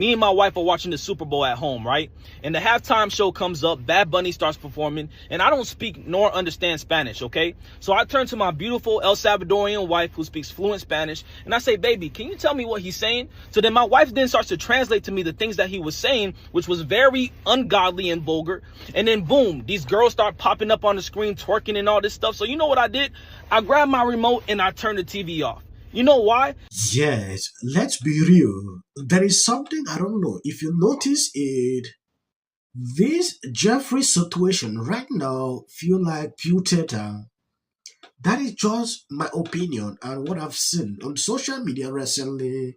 Me and my wife are watching the Super Bowl at home, right? And the halftime show comes up, Bad Bunny starts performing, and I don't speak nor understand Spanish, okay? So I turn to my beautiful El Salvadorian wife who speaks fluent Spanish, and I say, baby, can you tell me what he's saying? So then my wife then starts to translate to me the things that he was saying, which was very ungodly and vulgar. And then boom, these girls start popping up on the screen, twerking and all this stuff. So you know what I did? I grabbed my remote and I turned the TV off. You know why? Yes, let's be real. There is something I don't know if you notice it. This Jeffrey situation right now feel like pure theater. That is just my opinion and what I've seen on social media recently.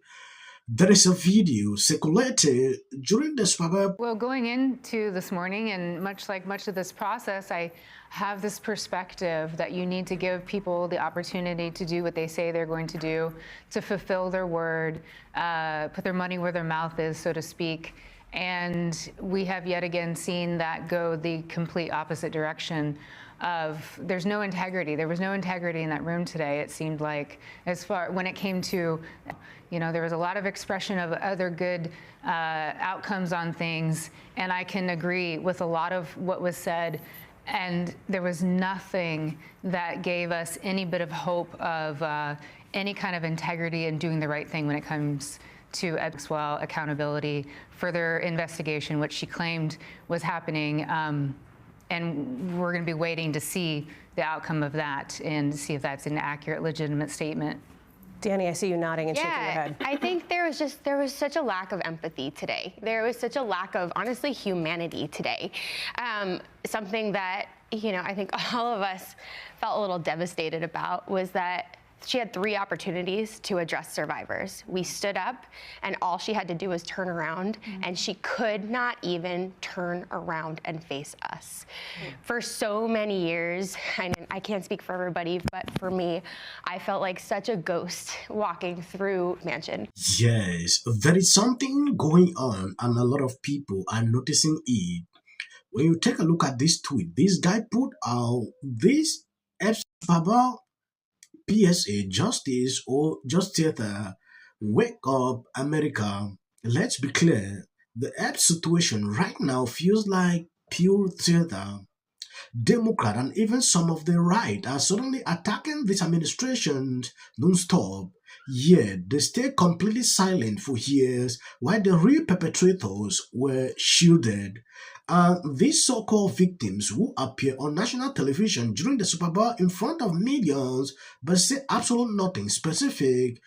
There is a video circulated during the Superbowl. Well, going into this morning, and much like much of this process, I have this perspective that you need to give people the opportunity to do what they say they're going to do, to fulfill their word, put their money where their mouth is, so to speak. And we have yet again seen that go the complete opposite direction of there's no integrity. There was no integrity in that room today, it seemed like, as far when it came to, you know, there was a lot of expression of other good outcomes on things, and I can agree with a lot of what was said, and there was nothing that gave us any bit of hope of any kind of integrity and doing the right thing when it comes to as well accountability, further investigation, which she claimed was happening. And we're going to be waiting to see the outcome of that and see if that's an accurate, legitimate statement. Danny, I see you nodding and shaking your head. I think there was such a lack of empathy today. There was such a lack of, honestly, humanity today. Something that, you know, I think all of us felt a little devastated about was that she had 3 opportunities to address survivors. We stood up, and all she had to do was turn around, and she could not even turn around and face us. For so many years, and I can't speak for everybody, but for me, I felt like such a ghost walking through Mansion. Yes, there is something going on, and a lot of people are noticing it. When you take a look at this tweet, this guy put out this Superbowl PSA, justice or just theater, wake up America. Let's be clear, the app situation right now feels like pure theater. Democrat and even some of the right are suddenly attacking this administration non-stop, yet they stay completely silent for years while the real perpetrators were shielded. And these so-called victims who appear on national television during the Super Bowl in front of millions but say absolutely nothing specific,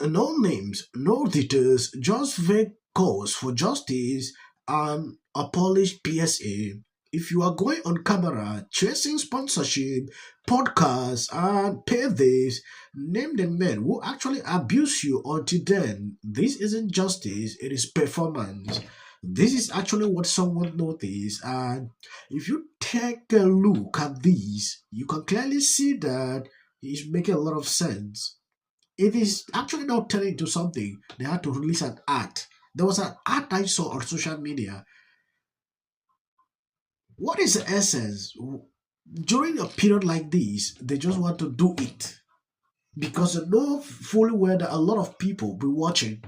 no names, no details, just vague calls for justice and a polished PSA. If you are going on camera, chasing sponsorship, podcasts, and pay this, name the men who actually abuse you until then. This isn't justice, it is performance. This is actually what someone noticed, and if you take a look at these, you can clearly see that it's making a lot of sense. It is actually not turning into something. They had to release an art. There was an art I saw on social media. What is the essence? During a period like this, they just want to do it because they know fully well that a lot of people will be watching.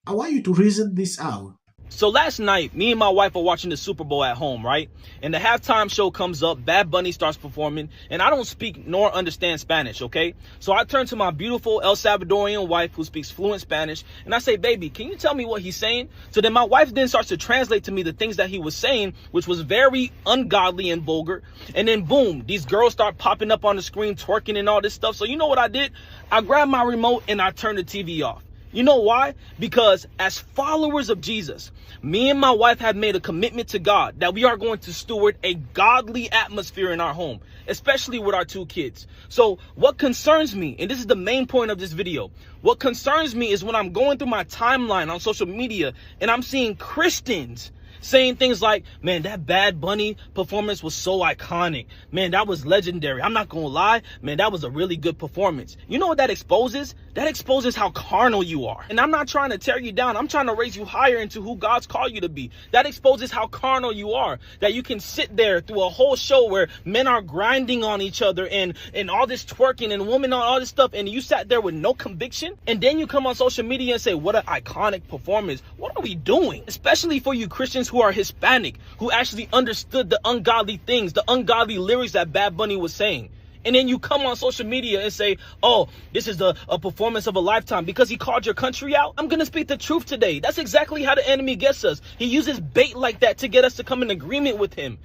I want you to reason this out. So last night, me and my wife are watching the Super Bowl at home, right? And the halftime show comes up, Bad Bunny starts performing, and I don't speak nor understand Spanish, okay? So I turn to my beautiful El Salvadorian wife who speaks fluent Spanish, and I say, baby, can you tell me what he's saying? So then my wife then starts to translate to me the things that he was saying, which was very ungodly and vulgar. And then boom, these girls start popping up on the screen, twerking and all this stuff. So you know what I did? I grabbed my remote and I turned the TV off. You know why? Because as followers of Jesus, me and my wife have made a commitment to God that we are going to steward a godly atmosphere in our home, especially with our 2 kids. So what concerns me, and this is the main point of this video, what concerns me is when I'm going through my timeline on social media and I'm seeing Christians saying things like, man, that Bad Bunny performance was so iconic. Man, that was legendary. I'm not gonna lie, man, that was a really good performance. You know what that exposes? That exposes how carnal you are. And I'm not trying to tear you down. I'm trying to raise you higher into who God's called you to be. That exposes how carnal you are. That you can sit there through a whole show where men are grinding on each other and all this twerking and women on all this stuff, and you sat there with no conviction. And then you come on social media and say, what an iconic performance. What are we doing? Especially for you Christians who are Hispanic, who actually understood the ungodly things, the ungodly lyrics that Bad Bunny was saying. And then you come on social media and say, oh, this is a performance of a lifetime because he called your country out. I'm going to speak the truth today. That's exactly how the enemy gets us. He uses bait like that to get us to come in agreement with him.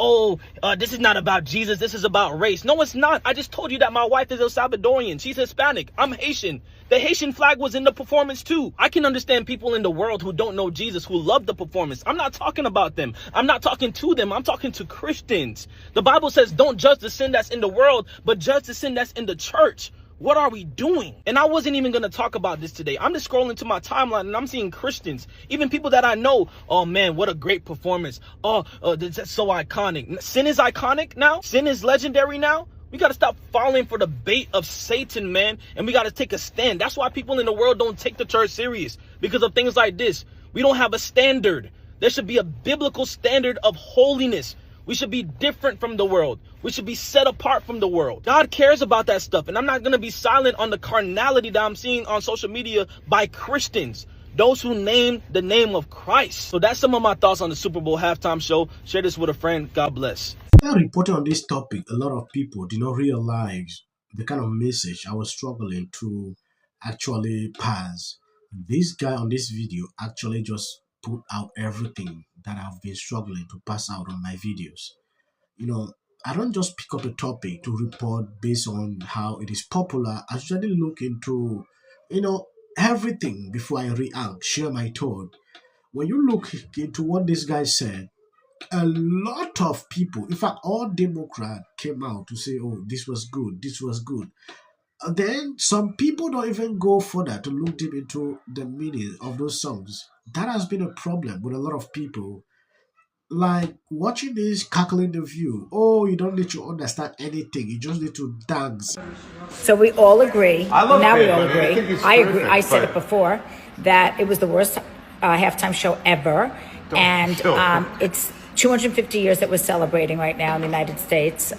Oh, this is not about Jesus. This is about race. No, it's not. I just told you that my wife is El Salvadorian. She's Hispanic. I'm Haitian. The Haitian flag was in the performance too. I can understand people in the world who don't know Jesus, who love the performance. I'm not talking about them. I'm not talking to them. I'm talking to Christians. The Bible says don't judge the sin that's in the world, but judge the sin that's in the church. What are we doing? And I wasn't even going to talk about this today. I'm just scrolling to my timeline and I'm seeing Christians, even people that I know. Oh man, what a great performance. Oh, that's so iconic. Sin is iconic now. Sin is legendary now. We got to stop falling for the bait of Satan, man. And we got to take a stand. That's why people in the world don't take the church serious, because of things like this. We don't have a standard. There should be a biblical standard of holiness. We should be different from the world. We should be set apart from the world. God cares about that stuff. And I'm not going to be silent on the carnality that I'm seeing on social media by Christians, those who name the name of Christ. So that's some of my thoughts on the Super Bowl halftime show. Share this with a friend. God bless. While reporting on this topic, a lot of people did not realize the kind of message I was struggling to actually pass. This guy on this video actually just put out everything that I've been struggling to pass out on my videos. I don't just pick up a topic to report based on how it is popular. I usually look into, everything before I react, share my thought. When you look into what this guy said, a lot of people, in fact, all Democrats came out to say, oh, this was good, this was good. And then some people don't even go further to look deep into the meaning of those songs. That has been a problem with a lot of people. Like watching this, calculating the view. Oh, you don't need to understand anything. You just need to dance. So we all agree. I love now Bad we all Bunny. I agree. think it's I agree. terrific, I said but- it before that it was the worst halftime show ever, and it's 250 years that we're celebrating right now in the United States.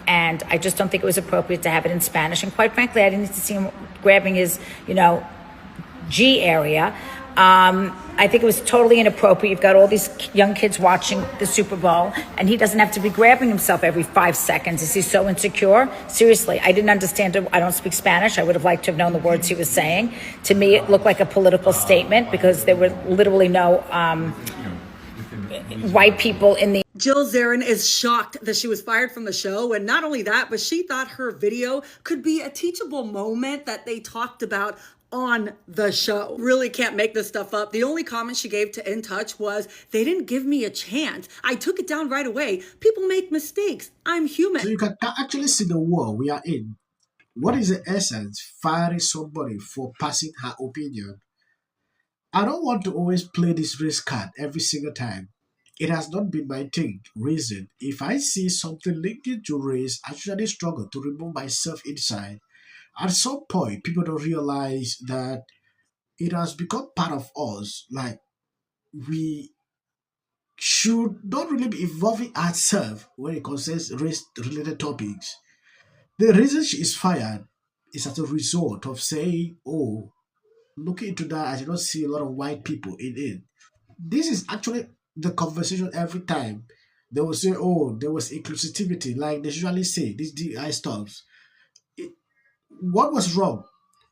And I just don't think it was appropriate to have it in Spanish. And quite frankly, I didn't need to see him grabbing his, G area. I think it was totally inappropriate. You've got all these young kids watching the Super Bowl, and he doesn't have to be grabbing himself every 5 seconds. Is he so insecure? Seriously, I didn't understand it. I don't speak Spanish. I would have liked to have known the words he was saying. To me, it looked like a political statement because there were literally no white people in the... Jill Zarin is shocked that she was fired from the show. And not only that, but she thought her video could be a teachable moment that they talked about on the show. Really can't make this stuff up. The only comment she gave to In Touch was, they didn't give me a chance. I took it down right away. People make mistakes. I'm human. So you can actually see the world we are in. What is the essence? Firing somebody for passing her opinion. I don't want to always play this race card every single time. It has not been my thing. Reason, if I see something linking to race, I usually struggle to remove myself inside. At some point, people don't realize that it has become part of us. Like, we should not really be involving ourselves when it concerns race-related topics. The reason she is fired is as a result of saying, oh, looking into that, I do not see a lot of white people in it. This is actually the conversation every time. They will say, oh, there was inclusivity, like they usually say, these DI stuffs. What was wrong?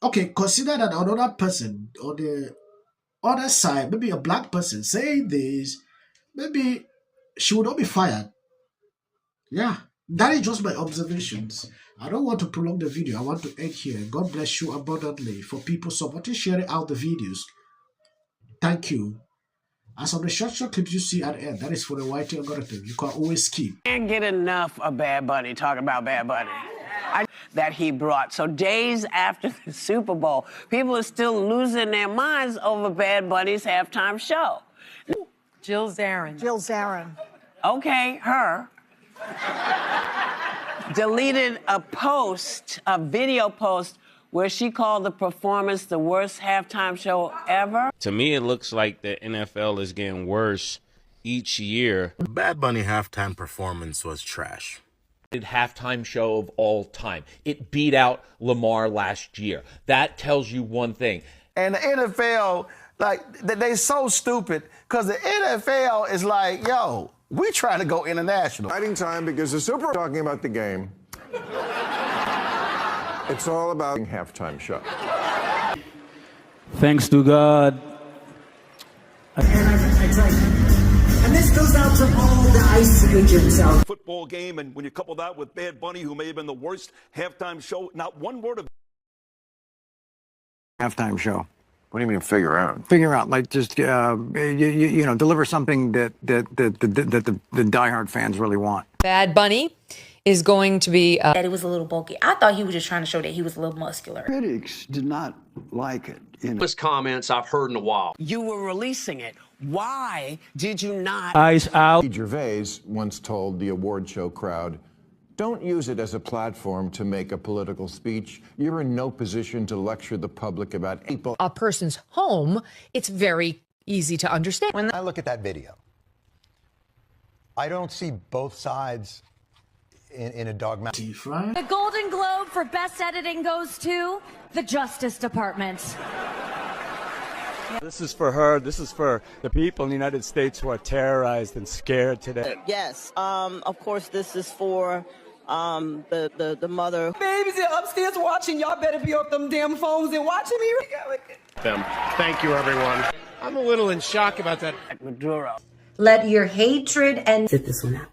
Okay, consider that another person on the other side, maybe a black person saying this, maybe she would not be fired. Yeah, that is just my observations. I don't want to prolong the video. I want to end here. God bless you abundantly for people supporting, sharing out the videos. Thank you. As of the short clips you see at the end, that is for the white algorithm. You can always skip. Can't get enough of Bad Bunny, talking about Bad Bunny. That he brought. So days after the Super Bowl, people are still losing their minds over Bad Bunny's halftime show. Jill Zarin. Jill Zarin. Okay, her. Deleted a post, a video post, where she called the performance the worst halftime show ever? To me, it looks like the NFL is getting worse each year. Bad Bunny halftime performance was trash. Halftime show of all time. It beat out Lamar last year. That tells you one thing. And the NFL, like, they so stupid because the NFL is like, yo, we trying to go international. Exciting time because the Super Bowl talking about the game. It's all about halftime show. Thanks to God. And this goes out to all the ICE agents out. Football game, and when you couple that with Bad Bunny, who may have been the worst halftime show, not one word of halftime show. What do you mean figure out? Figure out, like, just you know, deliver something that the diehard fans really want. Bad Bunny is going to be that it was a little bulky. I thought he was just trying to show that he was a little muscular. Critics did not like it. Comments I've heard in a while. You were releasing it. Why did you not? Eyes out. Gervais once told the award show crowd, don't use it as a platform to make a political speech. You're in no position to lecture the public about people. A person's home, it's very easy to understand. When I look at that video, I don't see both sides in a dogmatic. The Golden Globe for Best Editing goes to the Justice Department. This is for her. This is for the people in the United States who are terrorized and scared today. Yes. Of course, this is for the mother. Babies are upstairs watching. Y'all better be off them damn phones and watching me. Thank you, everyone. I'm a little in shock about that. Maduro. Let your hatred and Sit this one out.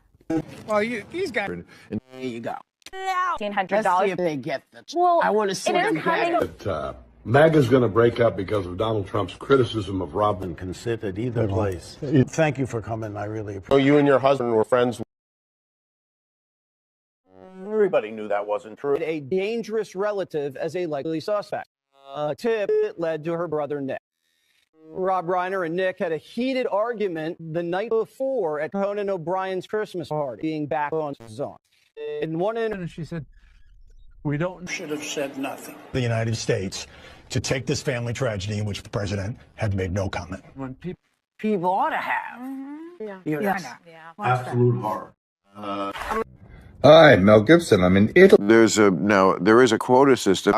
Well, these guys. Here you go. $1,500. Let's see if they get this. Well, I want to see them get it. MAGA's going to break up because of Donald Trump's criticism of Rob. And can sit at either place. Thank you for coming. I really appreciate it. So you and your husband were friends? Everybody knew that wasn't true. A dangerous relative as a likely suspect. A tip that led to her brother Nick. Rob Reiner and Nick had a heated argument the night before at Conan O'Brien's Christmas party, being back on his own. In one end, she said, We should have said nothing. The United States to take this family tragedy in which the president had made no comment. When people ought to have. Absolute horror. Hi, Mel Gibson. I'm in Italy. There is a quota system.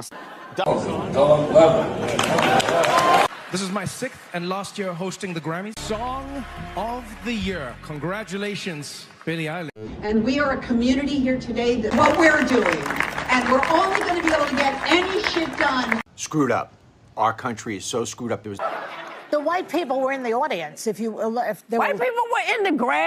This is my 6th and last year hosting the Grammys. Song of the Year. Congratulations, Billie Eilish. And we are a community here today that what we're doing, and we're only going to be able to get any shit done. Screwed up. Our country is so screwed up. the white people were in the audience. White people were in the grass.